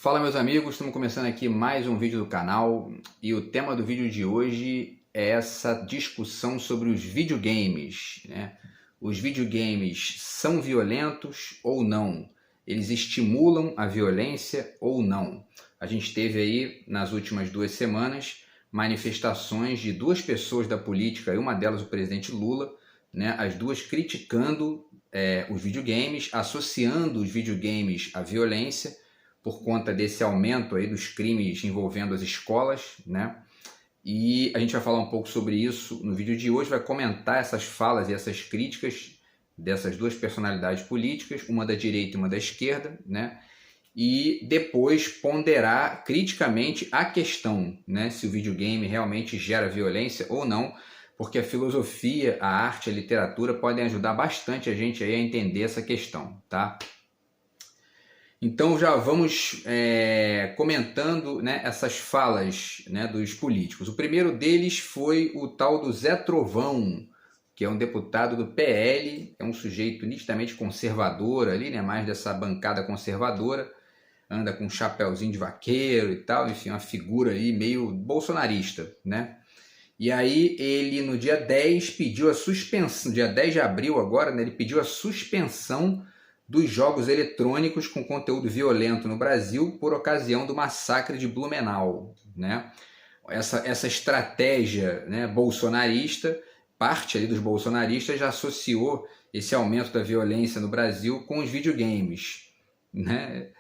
Fala meus amigos, estamos começando aqui mais um vídeo do canal e o tema do vídeo de hoje é essa discussão sobre os videogames, né? Os videogames são violentos ou não? Eles estimulam a violência ou não? A gente teve aí nas últimas 2 semanas manifestações de duas pessoas da política, e uma delas o presidente Lula, né? As duas criticando os videogames, associando os videogames à violência, por conta desse aumento aí dos crimes envolvendo as escolas, né? E a gente vai falar um pouco sobre isso no vídeo de hoje, vai comentar essas falas e essas críticas dessas duas personalidades políticas, uma da direita e uma da esquerda, né? E depois ponderar criticamente a questão, né? Se o videogame realmente gera violência ou não, porque a filosofia, a arte, a literatura podem ajudar bastante a gente aí a entender essa questão, tá? Então já vamos comentando, né, essas falas, né, dos políticos. O primeiro deles foi o tal do Zé Trovão, que é um deputado do PL, é um sujeito nitidamente conservador ali, né, mais dessa bancada conservadora, anda com um chapéuzinho de vaqueiro e tal, enfim, uma figura aí meio bolsonarista, né? E aí ele no dia 10 pediu a suspensão, dia 10 de abril agora, né, ele pediu a suspensão dos jogos eletrônicos com conteúdo violento no Brasil por ocasião do massacre de Blumenau, né? Essa estratégia, né, bolsonarista, parte ali dos bolsonaristas já associou esse aumento da violência no Brasil com os videogames, né?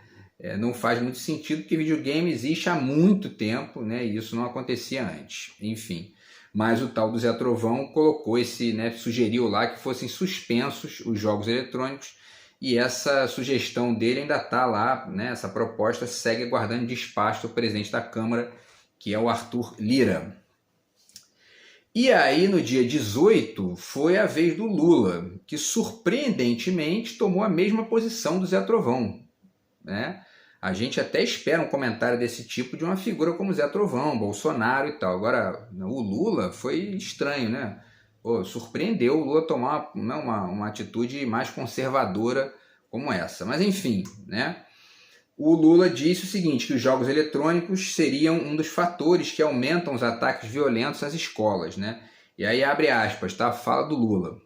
Não faz muito sentido porque videogame existe há muito tempo, né, e isso não acontecia antes, enfim. Mas o tal do Zé Trovão colocou esse, né, sugeriu lá que fossem suspensos os jogos eletrônicos. E essa sugestão dele ainda está lá, né? Essa proposta segue aguardando despacho do presidente da Câmara, que é o Arthur Lira. E aí, no dia 18, foi a vez do Lula, que surpreendentemente tomou a mesma posição do Zé Trovão, né? A gente até espera um comentário desse tipo de uma figura como Zé Trovão, Bolsonaro e tal. Agora, o Lula foi estranho, né? Pô, surpreendeu o Lula tomar uma atitude mais conservadora como essa. Mas enfim, né? O Lula disse o seguinte, que os jogos eletrônicos seriam um dos fatores que aumentam os ataques violentos às escolas, né? E aí abre aspas, tá? Fala do Lula.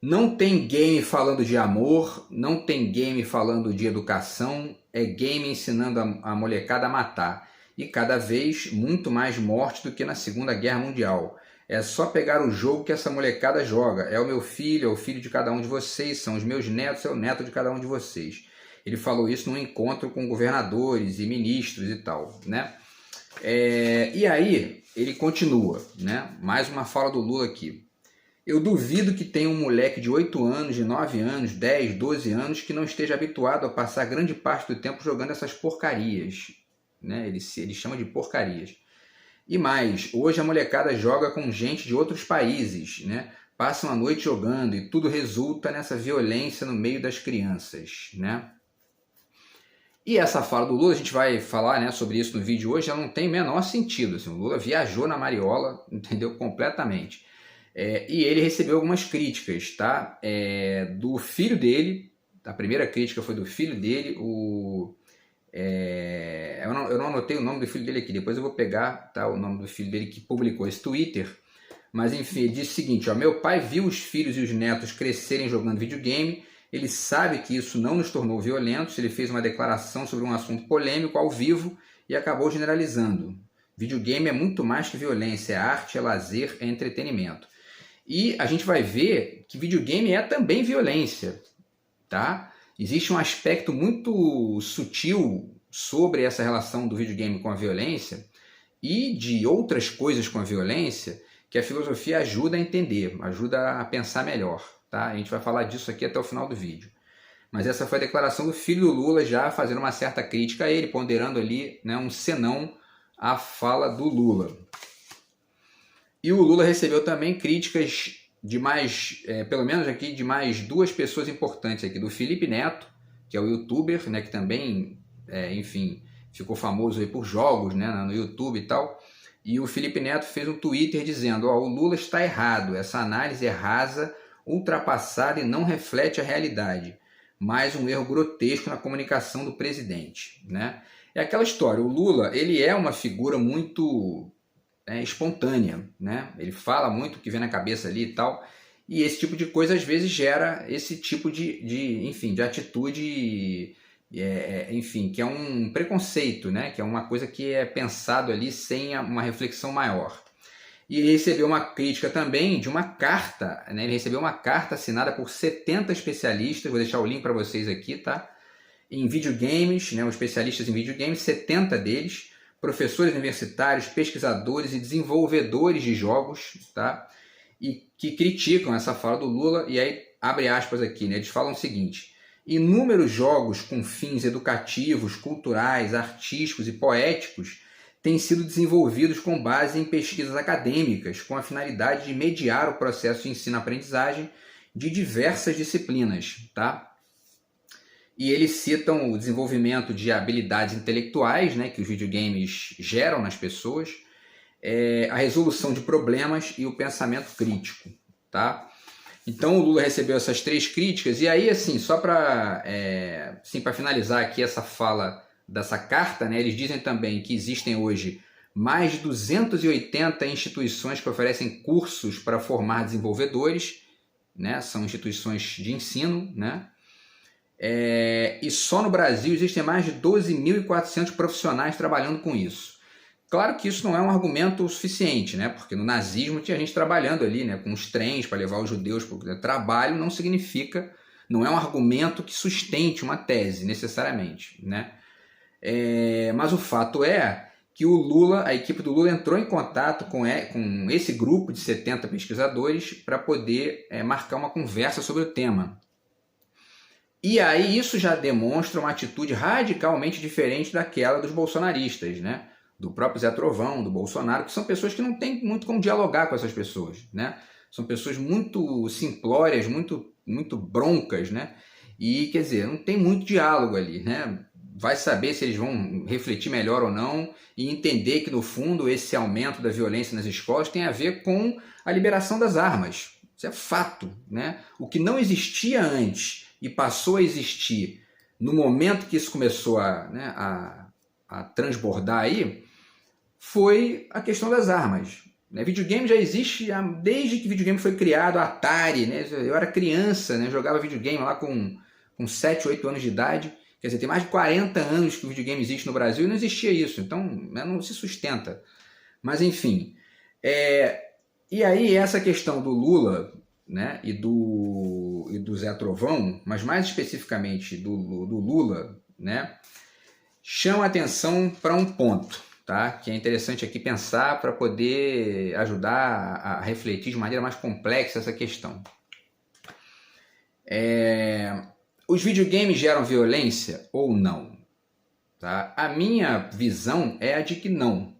Não tem game falando de amor, não tem game falando de educação, é game ensinando a molecada a matar. E cada vez muito mais morte do que na Segunda Guerra Mundial. É só pegar o jogo que essa molecada joga. É o meu filho, é o filho de cada um de vocês, são os meus netos, é o neto de cada um de vocês. Ele falou isso num encontro com governadores e ministros e tal, né? E aí ele continua, né? Mais uma fala do Lula aqui. Eu duvido que tenha um moleque de 8 anos, de 9 anos, 10, 12 anos que não esteja habituado a passar grande parte do tempo jogando essas porcarias, né? Ele chama de porcarias. E mais, hoje a molecada joga com gente de outros países, né? Passam a noite jogando e tudo resulta nessa violência no meio das crianças, né? E essa fala do Lula, a gente vai falar, né, sobre isso no vídeo hoje, ela não tem o menor sentido. Assim, o Lula viajou na mariola, entendeu? Completamente. E ele recebeu algumas críticas, tá? Do filho dele, a primeira crítica foi do filho dele, eu não anotei o nome do filho dele aqui, depois eu vou pegar, tá, o nome do filho dele que publicou esse Twitter, mas enfim, ele disse o seguinte, ó, meu pai viu os filhos e os netos crescerem jogando videogame, ele sabe que isso não nos tornou violentos, ele fez uma declaração sobre um assunto polêmico ao vivo e acabou generalizando. Videogame é muito mais que violência, é arte, é lazer, é entretenimento. E a gente vai ver que videogame é também violência, tá? Existe um aspecto muito sutil sobre essa relação do videogame com a violência e de outras coisas com a violência que a filosofia ajuda a entender, ajuda a pensar melhor, tá? A gente vai falar disso aqui até o final do vídeo. Mas essa foi a declaração do filho do Lula já fazendo uma certa crítica a ele, ponderando ali, né, um senão à fala do Lula. E o Lula recebeu também críticas de mais, pelo menos aqui, de mais duas pessoas importantes aqui, do Felipe Neto, que é o youtuber, né, que também, enfim, ficou famoso aí por jogos, né, no YouTube e tal. E o Felipe Neto fez um Twitter dizendo, ó, o Lula está errado, essa análise é rasa, ultrapassada e não reflete a realidade. mais um erro grotesco na comunicação do presidente, né? É aquela história, o Lula, ele é uma figura muito espontânea, né? Ele fala muito o que vem na cabeça ali e tal, e esse tipo de coisa às vezes gera esse tipo enfim, de atitude, enfim, que é um preconceito, né? Que é uma coisa que é pensado ali sem uma reflexão maior. E ele recebeu uma crítica também de uma carta, né? Ele recebeu uma carta assinada por 70 especialistas, vou deixar o link para vocês aqui, tá? Em videogames, né? Os especialistas em videogames, 70 deles, professores universitários, pesquisadores e desenvolvedores de jogos, tá? E que criticam essa fala do Lula, e aí abre aspas aqui, né? Eles falam o seguinte: inúmeros jogos com fins educativos, culturais, artísticos e poéticos têm sido desenvolvidos com base em pesquisas acadêmicas, com a finalidade de mediar o processo de ensino-aprendizagem de diversas disciplinas, tá? E eles citam o desenvolvimento de habilidades intelectuais, né, que os videogames geram nas pessoas, a resolução de problemas e o pensamento crítico, tá? Então o Lula recebeu essas 3 críticas, e aí, assim, só para finalizar aqui essa fala dessa carta, né, eles dizem também que existem hoje mais de 280 instituições que oferecem cursos para formar desenvolvedores, né, são instituições de ensino, né, e só no Brasil existem mais de 12.400 profissionais trabalhando com isso. Claro que isso não é um argumento suficiente, né? Porque no nazismo tinha gente trabalhando ali, né, com os trens para levar os judeus para o trabalho. Não significa, não é um argumento que sustente uma tese necessariamente, né? Mas o fato é que o Lula, a equipe do Lula entrou em contato com esse grupo de 70 pesquisadores para poder marcar uma conversa sobre o tema. E aí isso já demonstra uma atitude radicalmente diferente daquela dos bolsonaristas, né? Do próprio Zé Trovão, do Bolsonaro, que são pessoas que não têm muito como dialogar com essas pessoas, né? São pessoas muito simplórias, muito broncas, né? E, quer dizer, não tem muito diálogo ali, né? Vai saber se eles vão refletir melhor ou não e entender que, no fundo, esse aumento da violência nas escolas tem a ver com a liberação das armas. Isso é fato, né? O que não existia antes e passou a existir no momento que isso começou a transbordar aí, foi a questão das armas. Videogame já existe desde que videogame foi criado, Atari, né? Eu era criança, né? Jogava videogame lá com 7, 8 anos de idade. Quer dizer, tem mais de 40 anos que o videogame existe no Brasil e não existia isso. Então, não se sustenta. Mas, enfim. E aí, essa questão do Lula, né, e do Zé Trovão, mas mais especificamente do Lula, né, chama atenção para um ponto, tá, que é interessante aqui pensar para poder ajudar a refletir de maneira mais complexa essa questão. Os videogames geram violência ou não? Tá? A minha visão é a de que não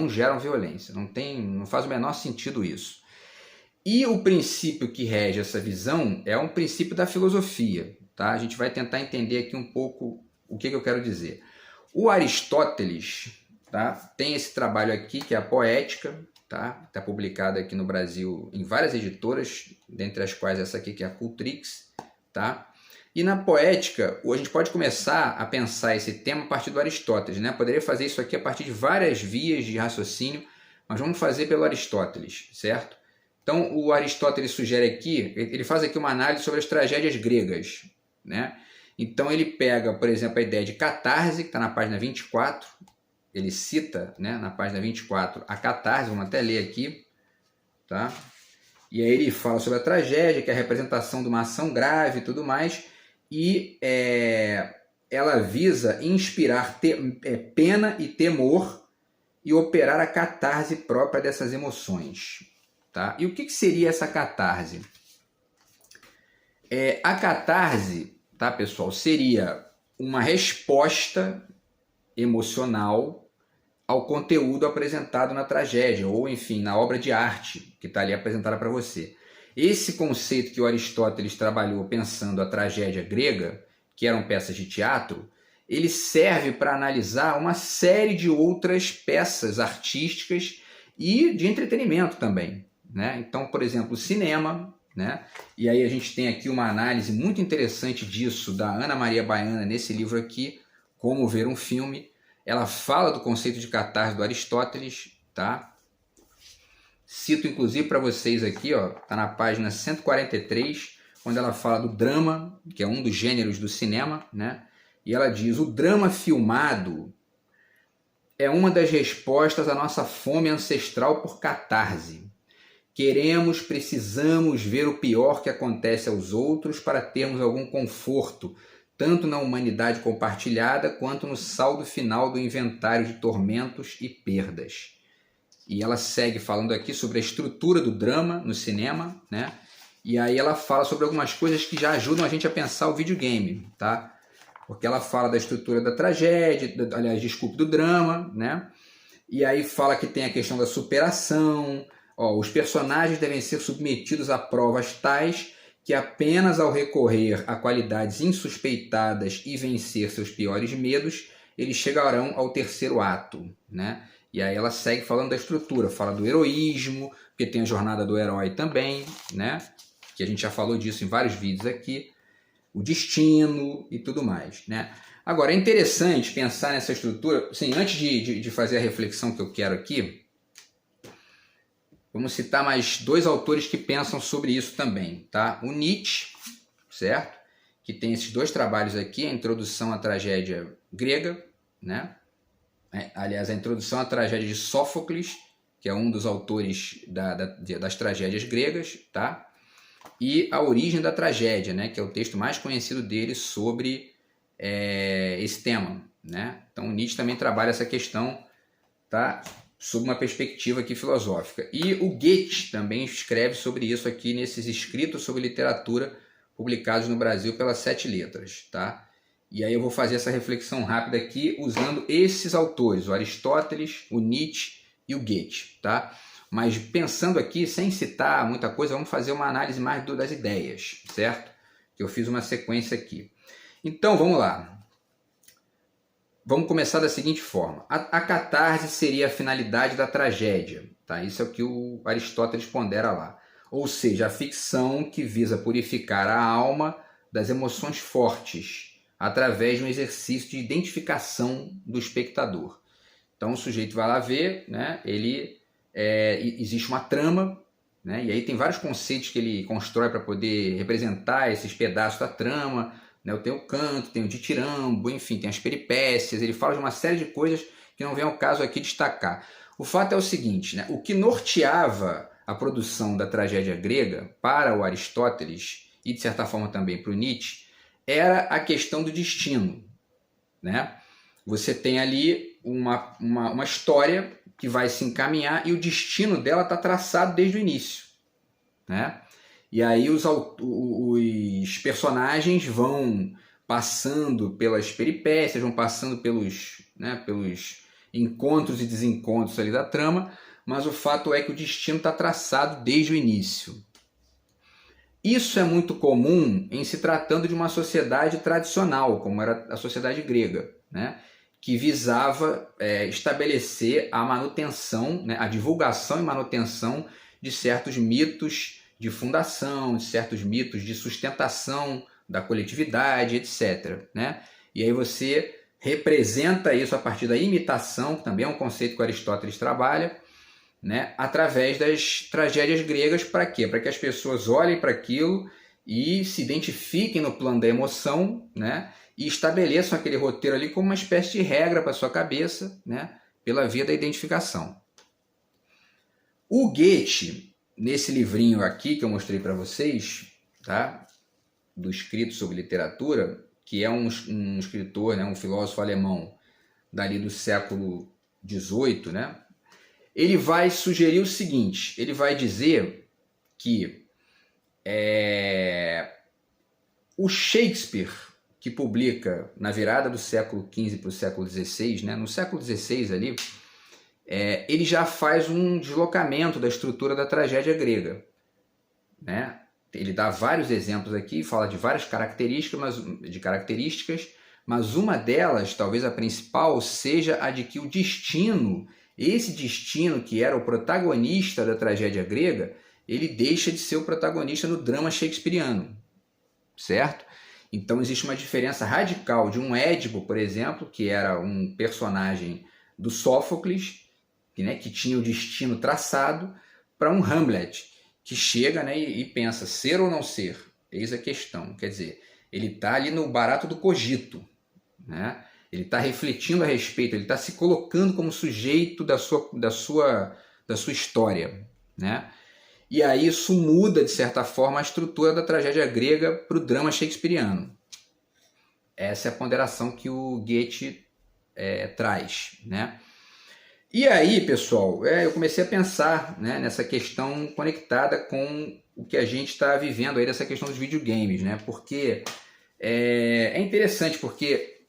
geram violência, não faz o menor sentido isso. E o princípio que rege essa visão é um princípio da filosofia. Tá? A gente vai tentar entender aqui um pouco o que eu quero dizer. O Aristóteles, tá, tem esse trabalho aqui, que é a Poética, tá? Está publicado aqui no Brasil em várias editoras, dentre as quais essa aqui, que é a Cultrix. Tá? E na Poética, a gente pode começar a pensar esse tema a partir do Aristóteles. Né? Poderia fazer isso aqui a partir de várias vias de raciocínio, mas vamos fazer pelo Aristóteles, certo? Então, o Aristóteles sugere aqui, ele faz aqui uma análise sobre as tragédias gregas, né? Então, ele pega, por exemplo, a ideia de catarse, que está na página 24, ele cita, né, na página 24 a catarse, vamos até ler aqui, tá? E aí ele fala sobre a tragédia, que é a representação de uma ação grave e tudo mais, e ela visa inspirar pena e temor e operar a catarse própria dessas emoções. Tá? E o que seria essa catarse? A catarse, tá, pessoal, seria uma resposta emocional ao conteúdo apresentado na tragédia, ou enfim, na obra de arte que está ali apresentada para você. Esse conceito que o Aristóteles trabalhou pensando a tragédia grega, que eram peças de teatro, ele serve para analisar uma série de outras peças artísticas e de entretenimento também. Né? Então, por exemplo, o cinema, né? E aí a gente tem aqui uma análise muito interessante disso da Ana Maria Baiana nesse livro aqui, Como Ver um Filme. Ela fala do conceito de catarse do Aristóteles, tá? Cito inclusive para vocês aqui, ó, tá na página 143, quando ela fala do drama, que é um dos gêneros do cinema, né? E ela diz: o drama filmado é uma das respostas à nossa fome ancestral por catarse. Queremos, precisamos ver o pior que acontece aos outros para termos algum conforto, tanto na humanidade compartilhada quanto no saldo final do inventário de tormentos e perdas. E ela segue falando aqui sobre a estrutura do drama no cinema, né? E aí ela fala sobre algumas coisas que já ajudam a gente a pensar o videogame, tá? Porque ela fala da estrutura da tragédia, do drama, né? E aí fala que tem a questão da superação. Ó, os personagens devem ser submetidos a provas tais que apenas ao recorrer a qualidades insuspeitadas e vencer seus piores medos, eles chegarão ao terceiro ato, né? E aí ela segue falando da estrutura, fala do heroísmo, porque tem a jornada do herói também, né? Que a gente já falou disso em vários vídeos aqui, o destino e tudo mais, né? Agora, é interessante pensar nessa estrutura, assim, antes de fazer a reflexão que eu quero aqui, vamos citar mais dois autores que pensam sobre isso também, tá? O Nietzsche, certo? Que tem esses dois trabalhos aqui, a Introdução à Tragédia Grega, né? Aliás, a Introdução à Tragédia de Sófocles, que é um dos autores das tragédias gregas, tá? E A Origem da Tragédia, né? Que é o texto mais conhecido dele sobre esse tema, né? Então, o Nietzsche também trabalha essa questão, tá? Sob uma perspectiva aqui filosófica. E o Goethe também escreve sobre isso aqui nesses escritos sobre literatura publicados no Brasil pelas 7 Letras, tá? E aí eu vou fazer essa reflexão rápida aqui usando esses autores, o Aristóteles, o Nietzsche e o Goethe, tá? Mas pensando aqui, sem citar muita coisa, vamos fazer uma análise mais das ideias, certo? Que eu fiz uma sequência aqui. Então, vamos lá. Vamos começar da seguinte forma. A catarse seria a finalidade da tragédia, tá? Isso é o que o Aristóteles pondera lá. Ou seja, a ficção que visa purificar a alma das emoções fortes, através de um exercício de identificação do espectador. Então o sujeito vai lá ver, né? Existe uma trama, né? E aí tem vários conceitos que ele constrói para poder representar esses pedaços da trama, né? Tem o canto, tem o ditirambo, enfim, tem as peripécias, ele fala de uma série de coisas que não vem ao caso aqui destacar. O fato é o seguinte, né? O que norteava a produção da tragédia grega para o Aristóteles e de certa forma também para o Nietzsche era a questão do destino, né? Você tem ali uma história que vai se encaminhar e o destino dela está traçado desde o início, né? E aí os personagens vão passando pelas peripécias, vão passando pelos encontros e desencontros ali da trama, mas o fato é que o destino está traçado desde o início. Isso é muito comum em se tratando de uma sociedade tradicional, como era a sociedade grega, né? Que visava estabelecer a manutenção, né? A divulgação e manutenção de certos mitos de fundação, de certos mitos de sustentação da coletividade, etc., né? E aí você representa isso a partir da imitação, que também é um conceito que Aristóteles trabalha, né, através das tragédias gregas. Para quê? Para que as pessoas olhem para aquilo e se identifiquem no plano da emoção, né, e estabeleçam aquele roteiro ali como uma espécie de regra para sua cabeça, né, pela via da identificação. O Goethe, nesse livrinho aqui que eu mostrei para vocês, tá, do Escrito sobre Literatura, que é um escritor, né, um filósofo alemão dali do século XVIII, né, ele vai sugerir o seguinte, ele vai dizer que o Shakespeare, que publica na virada do século XV para o século XVI, né, no século XVI ali, ele já faz um deslocamento da estrutura da tragédia grega, né? Ele dá vários exemplos aqui, fala de várias características, mas uma delas, talvez a principal, seja a de que o destino, esse destino que era o protagonista da tragédia grega, ele deixa de ser o protagonista no drama shakespeariano, certo? Então existe uma diferença radical de um Édipo, por exemplo, que era um personagem do Sófocles, que tinha o destino traçado, para um Hamlet, que chega, né, e pensa, ser ou não ser? Eis a questão. Quer dizer, ele está ali no barato do cogito, né? Ele está refletindo a respeito, ele está se colocando como sujeito da sua história, né? E aí isso muda, de certa forma, a estrutura da tragédia grega para o drama shakespeariano. Essa é a ponderação que o Goethe traz, né? E aí, pessoal, eu comecei a pensar, né, nessa questão conectada com o que a gente está vivendo aí, dessa questão dos videogames, né? Porque é interessante, porque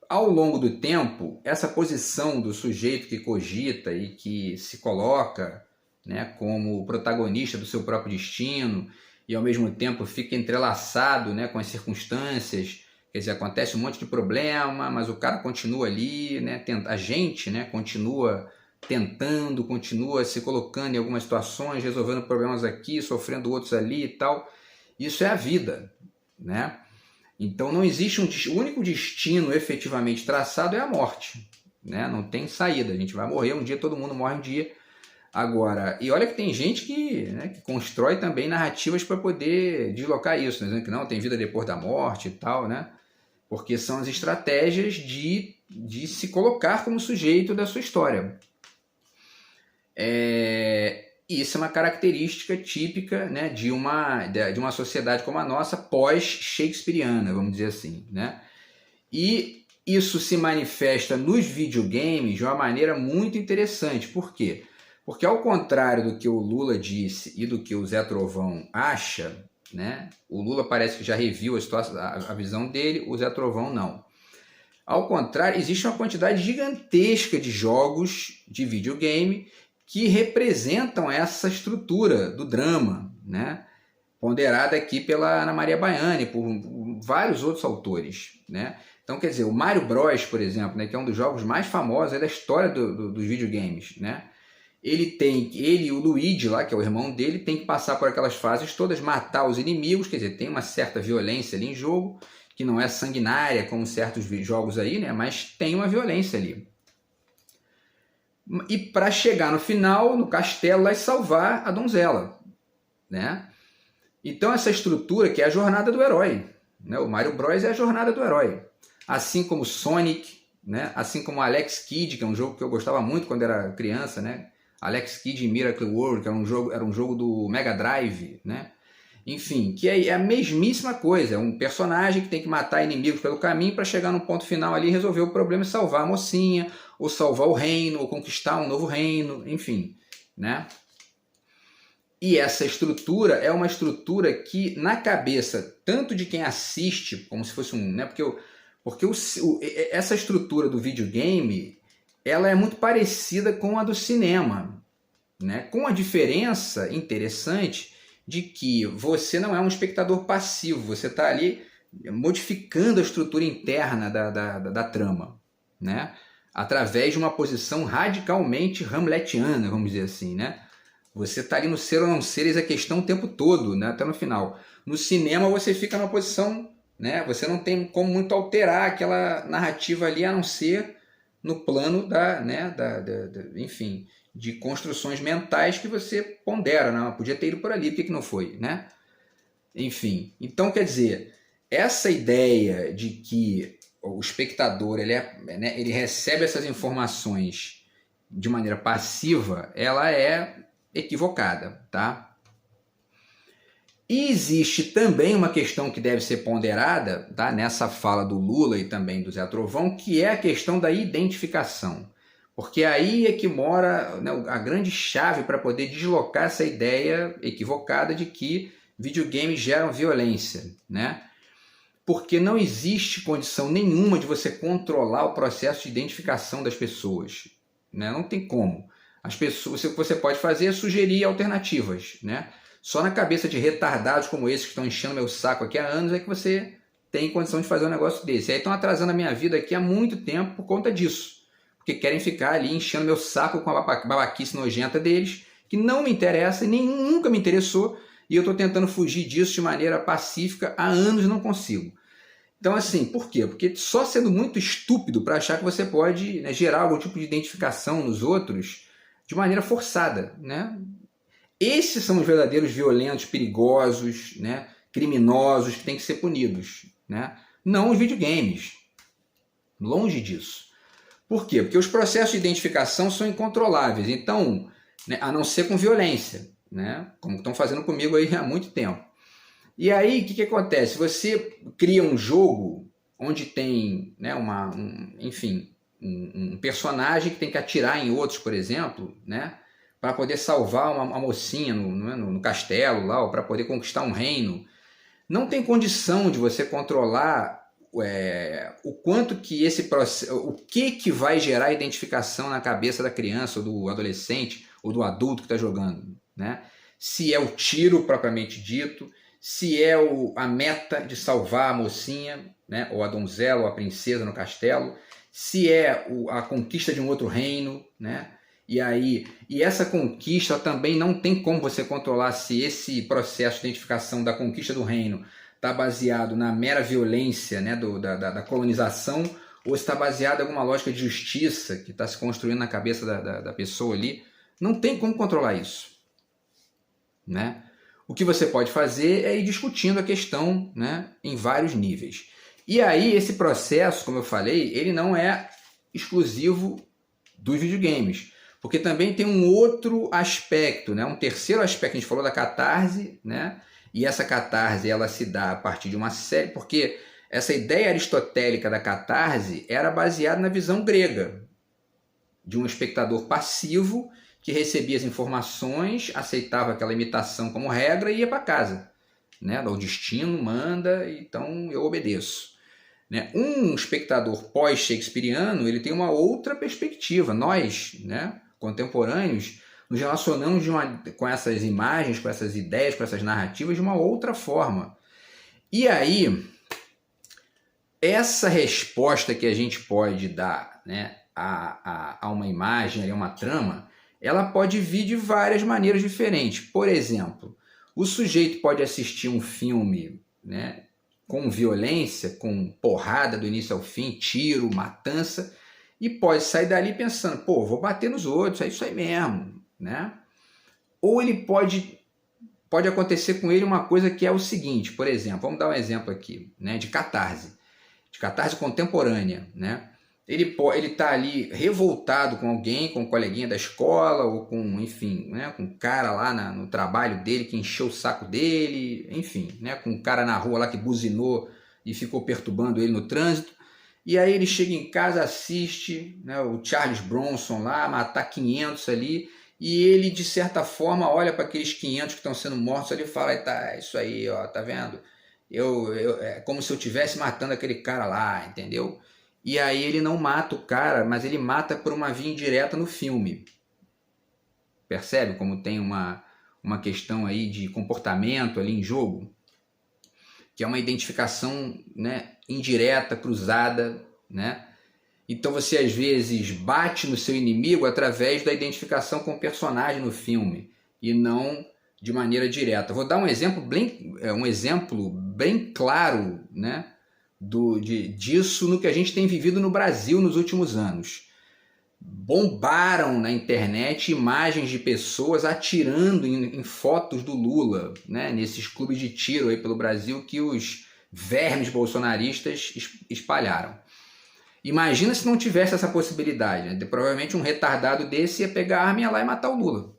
ao longo do tempo, essa posição do sujeito que cogita e que se coloca, né, como protagonista do seu próprio destino e ao mesmo tempo fica entrelaçado, né, com as circunstâncias, quer dizer, acontece um monte de problema, mas o cara continua ali, né, a gente, né, continua tentando, continua se colocando em algumas situações, resolvendo problemas aqui, sofrendo outros ali e tal. Isso é a vida, né? Então não existe o único destino efetivamente traçado é a morte, né? Não tem saída, a gente vai morrer um dia, todo mundo morre um dia. Agora, e olha que tem gente que constrói também narrativas para poder deslocar isso, né? Que não, tem vida depois da morte e tal, né? Porque são as estratégias de se colocar como sujeito da sua história. Isso é uma característica típica, né, de uma sociedade como a nossa, pós-shakespeariana, vamos dizer assim, né? E isso se manifesta nos videogames de uma maneira muito interessante. Por quê? Porque ao contrário do que o Lula disse e do que o Zé Trovão acha, né, o Lula parece que já reviu a situação, a visão dele, o Zé Trovão não. Ao contrário, existe uma quantidade gigantesca de jogos de videogame que representam essa estrutura do drama, né? Ponderada aqui pela Ana Maria Baiani, por vários outros autores, né? Então, quer dizer, o Mario Bros, por exemplo, né, que é um dos jogos mais famosos da história dos videogames, né? Ele e o Luigi lá, que é o irmão dele, tem que passar por aquelas fases todas, matar os inimigos, quer dizer, tem uma certa violência ali em jogo, que não é sanguinária como certos jogos aí, né? Mas tem uma violência ali. E para chegar no final, no castelo, lá e salvar a donzela, né? Então essa estrutura que é a jornada do herói, né? O Mario Bros é a jornada do herói. Assim como Sonic, né? Assim como Alex Kidd, que é um jogo que eu gostava muito quando era criança, né? Alex Kidd em Miracle World, que era um jogo do Mega Drive, né? Enfim, que é a mesmíssima coisa, é um personagem que tem que matar inimigos pelo caminho para chegar no ponto final ali, resolver o problema e salvar a mocinha, ou salvar o reino, ou conquistar um novo reino, enfim, né? E essa estrutura é uma estrutura que, na cabeça, tanto de quem assiste, como se fosse um... né? Porque essa estrutura do videogame, ela é muito parecida com a do cinema, né? Com a diferença interessante de que você não é um espectador passivo, você está ali modificando a estrutura interna da trama, né? Através de uma posição radicalmente hamletiana, vamos dizer assim, né? Você está ali no ser ou não ser, eis a questão o tempo todo, né? Até no final. No cinema você fica numa posição, né? Você não tem como muito alterar aquela narrativa ali, a não ser no plano enfim, de construções mentais que você pondera, né? Podia ter ido por ali, por que não foi, né? Enfim, então quer dizer, essa ideia de que o espectador ele recebe essas informações de maneira passiva, ela é equivocada, tá? E existe também uma questão que deve ser ponderada, tá, nessa fala do Lula e também do Zé Trovão, que é a questão da identificação. Porque aí é que mora, né, a grande chave para poder deslocar essa ideia equivocada de que videogames geram violência, né? Porque não existe condição nenhuma de você controlar o processo de identificação das pessoas, né? Não tem como. As pessoas, o que você pode fazer é sugerir alternativas, né? Só na cabeça de retardados como esses que estão enchendo meu saco aqui há anos é que você tem condição de fazer um negócio desse. E aí estão atrasando a minha vida aqui há muito tempo por conta disso. Porque querem ficar ali enchendo meu saco com a babaquice nojenta deles que não me interessa e nem nunca me interessou, e eu estou tentando fugir disso de maneira pacífica há anos e não consigo. Então, assim, por quê? Porque só sendo muito estúpido para achar que você pode, né, gerar algum tipo de identificação nos outros de maneira forçada, né? Esses são os verdadeiros violentos, perigosos, né, criminosos que têm que ser punidos, né? Não os videogames. Longe disso. Por quê? Porque os processos de identificação são incontroláveis. Então, né, a não ser com violência, né? Como estão fazendo comigo aí há muito tempo. E aí, o que acontece? Você cria um jogo onde tem, né, um personagem que tem que atirar em outros, por exemplo, né, para poder salvar uma mocinha no castelo lá, ou para poder conquistar um reino. Não tem condição de você controlar o quanto que esse processo, o que vai gerar identificação na cabeça da criança, ou do adolescente, ou do adulto que está jogando, né? Se é o tiro propriamente dito, se é a meta de salvar a mocinha, né, ou a donzela, ou a princesa no castelo, se é a conquista de um outro reino, né? E essa conquista também não tem como você controlar se esse processo de identificação da conquista do reino está baseado na mera violência, né, da colonização, ou está baseado em alguma lógica de justiça que está se construindo na cabeça da pessoa ali. Não tem como controlar isso, né? O que você pode fazer é ir discutindo a questão, né, em vários níveis. E aí esse processo, como eu falei, ele não é exclusivo dos videogames, porque também tem um outro aspecto, né, um terceiro aspecto. A gente falou da catarse, né, e essa catarse ela se dá a partir de uma série, porque essa ideia aristotélica da catarse era baseada na visão grega, de um espectador passivo que recebia as informações, aceitava aquela imitação como regra e ia para casa, né? O destino manda, então eu obedeço, né? Um espectador pós-shakespeariano, ele tem uma outra perspectiva. Nós, né, contemporâneos, nos relacionamos com essas imagens, com essas ideias, com essas narrativas de uma outra forma. E aí, essa resposta que a gente pode dar, né, a uma imagem, a uma trama, ela pode vir de várias maneiras diferentes. Por exemplo, o sujeito pode assistir um filme, né, com violência, com porrada do início ao fim, tiro, matança, e pode sair dali pensando, pô, vou bater nos outros, é isso aí mesmo, né? Ou ele pode acontecer com ele uma coisa que é o seguinte, por exemplo, vamos dar um exemplo aqui, né, de catarse contemporânea, né? Ele está ali revoltado com alguém, com um coleguinha da escola, ou com, enfim, né, com um cara lá no trabalho dele que encheu o saco dele, enfim, né, com um cara na rua lá que buzinou e ficou perturbando ele no trânsito. E aí ele chega em casa, assiste, né, o Charles Bronson lá, matar 500 ali, e ele, de certa forma, olha para aqueles 500 que estão sendo mortos ali e fala, tá, isso aí, ó, tá vendo? É como se eu estivesse matando aquele cara lá, entendeu? E aí ele não mata o cara, mas ele mata por uma via indireta no filme. Percebe como tem uma questão aí de comportamento ali em jogo? Que é uma identificação, né, indireta, cruzada, né? Então você às vezes bate no seu inimigo através da identificação com o personagem no filme e não de maneira direta. Vou dar um exemplo bem claro, né, disso no que a gente tem vivido no Brasil nos últimos anos. Bombaram na internet imagens de pessoas atirando em fotos do Lula, né, nesses clubes de tiro aí pelo Brasil que os vermes bolsonaristas espalharam. Imagina se não tivesse essa possibilidade, né? Provavelmente um retardado desse ia pegar a arma e ia lá e matar o Lula,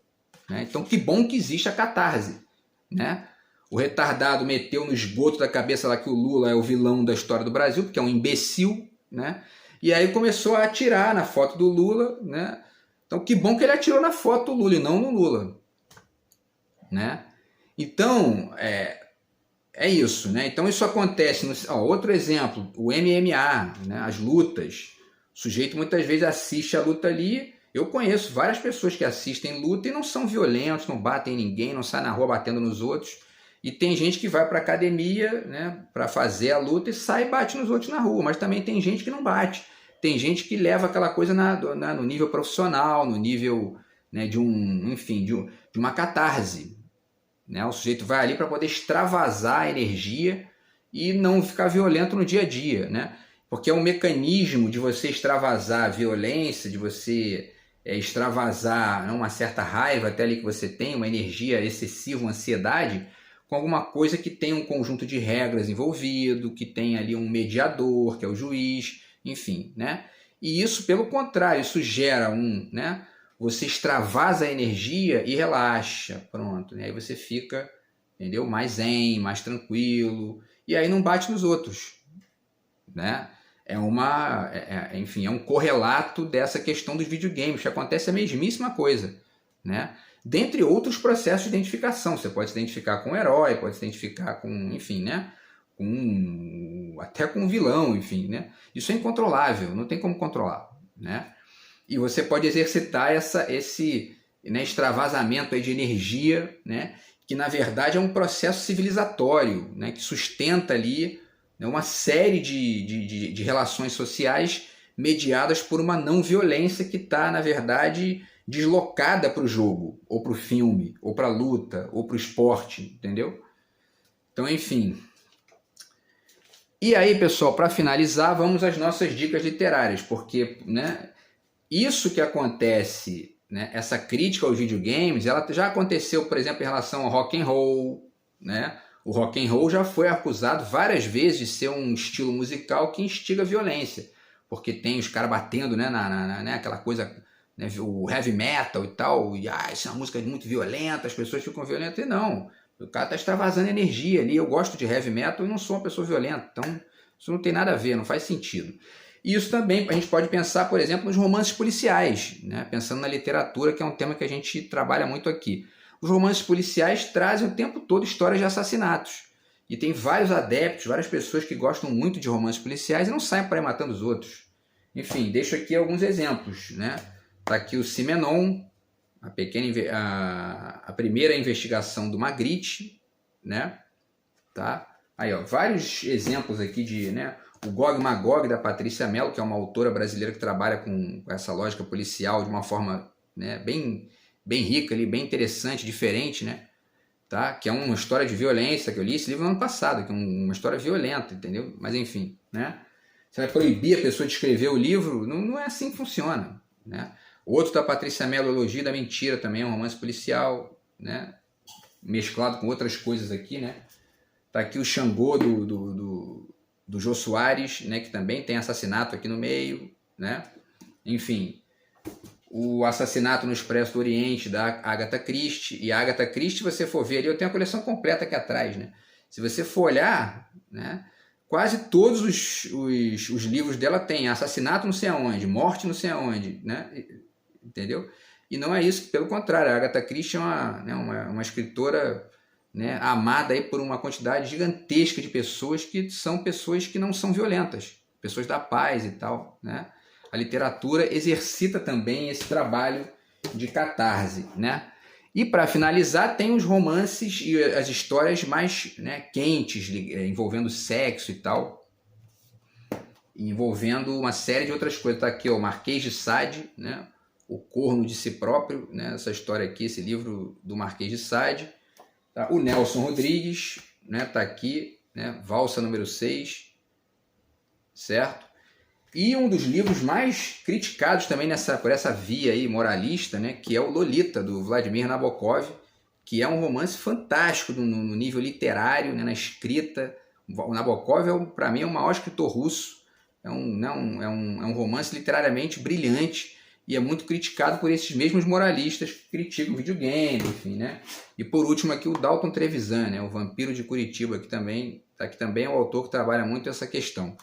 né? Então que bom que existe a catarse, né? O retardado meteu no esgoto da cabeça lá que o Lula é o vilão da história do Brasil, porque é um imbecil, né? E aí começou a atirar na foto do Lula, né? Então que bom que ele atirou na foto do Lula e não no Lula, né? Então, é isso, né? Então isso acontece, outro exemplo, o MMA, né? As lutas. O sujeito muitas vezes assiste a luta ali. Eu conheço várias pessoas que assistem luta e não são violentos, não batem em ninguém, não saem na rua batendo nos outros. E tem gente que vai para a academia, né, para fazer a luta e sai e bate nos outros na rua. Mas também tem gente que não bate. Tem gente que leva aquela coisa no nível profissional, no nível, né, de uma catarse, né? O sujeito vai ali para poder extravasar a energia e não ficar violento no dia a dia, né? Porque é um mecanismo de você extravasar a violência, de você extravasar, né, uma certa raiva até ali que você tem, uma energia excessiva, uma ansiedade, com alguma coisa que tem um conjunto de regras envolvido, que tem ali um mediador, que é o juiz, enfim, né? E isso, pelo contrário, isso gera né? Você extravasa a energia e relaxa, pronto, né? Aí você fica, entendeu? Mais zen, mais tranquilo, e aí não bate nos outros, né? Enfim, é um correlato dessa questão dos videogames, que acontece a mesmíssima coisa, né? Dentre outros processos de identificação, você pode se identificar com um herói, pode se identificar com, enfim, né? Até com um vilão, enfim, né? Isso é incontrolável, não tem como controlar, né? E você pode exercitar esse né, extravasamento aí de energia, né? Que na verdade é um processo civilizatório, né? Que sustenta ali uma série de relações sociais mediadas por uma não violência que está, na verdade, deslocada para o jogo, ou para o filme, ou para a luta, ou para o esporte, entendeu? Então, enfim. E aí, pessoal, para finalizar, vamos às nossas dicas literárias, porque, né, isso que acontece, né, essa crítica aos videogames, ela já aconteceu, por exemplo, em relação ao rock and roll, né? O rock and roll já foi acusado várias vezes de ser um estilo musical que instiga violência, porque tem os caras batendo, né, né, aquela coisa, né, o heavy metal e tal, e isso é uma música muito violenta, as pessoas ficam violentas, e não, o cara está extravasando energia ali, eu gosto de heavy metal e não sou uma pessoa violenta, então isso não tem nada a ver, não faz sentido. E isso também a gente pode pensar, por exemplo, nos romances policiais, né, pensando na literatura, que é um tema que a gente trabalha muito aqui. Os romances policiais trazem o tempo todo histórias de assassinatos. E tem vários adeptos, várias pessoas que gostam muito de romances policiais e não saem por aí matando os outros. Enfim, deixo aqui alguns exemplos, né? Tá aqui o Simenon, a primeira investigação do Magritte, né? Tá? Aí, ó, vários exemplos aqui de, né? O Gog Magog, da Patrícia Mello, que é uma autora brasileira que trabalha com essa lógica policial de uma forma, né, bem rica, ali, bem interessante, diferente, né? Tá? Que é uma história de violência, que eu li esse livro no ano passado, que é uma história violenta, entendeu? Mas enfim, né? Você vai proibir a pessoa de escrever o livro? Não é assim que funciona, né? Outro da Patrícia Mello, Elogio da Mentira, também é um romance policial, né? Mesclado com outras coisas aqui, né? Tá aqui o Xangô do Jô Soares, né? Que também tem assassinato aqui no meio, né? Enfim, o Assassinato no Expresso do Oriente, da Agatha Christie. E a Agatha Christie, se você for ver ali, eu tenho a coleção completa aqui atrás, né? Se você for olhar, né, quase todos os livros dela tem assassinato não sei aonde, morte não sei aonde, né? Entendeu? E não é isso, pelo contrário, a Agatha Christie é uma escritora, né, amada aí por uma quantidade gigantesca de pessoas que não são violentas, pessoas da paz e tal, né? A literatura exercita também esse trabalho de catarse, né? E para finalizar, tem os romances e as histórias mais, né, quentes, envolvendo sexo e tal, envolvendo uma série de outras coisas. Tá aqui, ó, o Marquês de Sade, né? O Corno de Si Próprio, né? Essa história aqui, esse livro do Marquês de Sade. Tá? O Nelson Rodrigues, né? Tá aqui, né? Valsa número 6, certo? E um dos livros mais criticados também por essa via aí moralista, né, que é o Lolita, do Vladimir Nabokov, que é um romance fantástico no nível literário, né, na escrita. O Nabokov, para mim, é o maior escritor russo. É um romance literariamente brilhante e é muito criticado por esses mesmos moralistas que criticam videogame, enfim, né? E por último aqui o Dalton Trevisan, né, o Vampiro de Curitiba, que também é um autor que trabalha muito essa questão.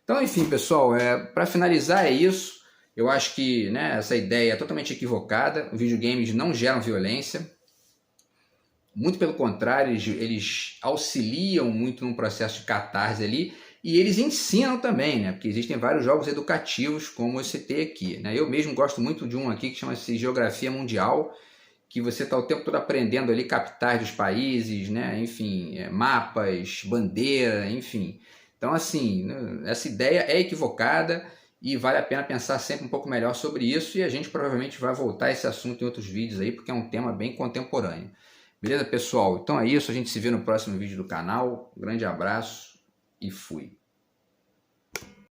Então, enfim, pessoal, para finalizar é isso. Eu acho que, né, essa ideia é totalmente equivocada. Os videogames não geram violência. Muito pelo contrário, eles auxiliam muito num processo de catarse ali. E eles ensinam também, né? Porque existem vários jogos educativos, como eu citei aqui, né? Eu mesmo gosto muito de um aqui que chama-se Geografia Mundial, que você está o tempo todo aprendendo ali capitais dos países, né? Enfim, mapas, bandeira, enfim. Então, assim, essa ideia é equivocada e vale a pena pensar sempre um pouco melhor sobre isso, e a gente provavelmente vai voltar a esse assunto em outros vídeos aí, porque é um tema bem contemporâneo. Beleza, pessoal? Então é isso, a gente se vê no próximo vídeo do canal. Um grande abraço e fui!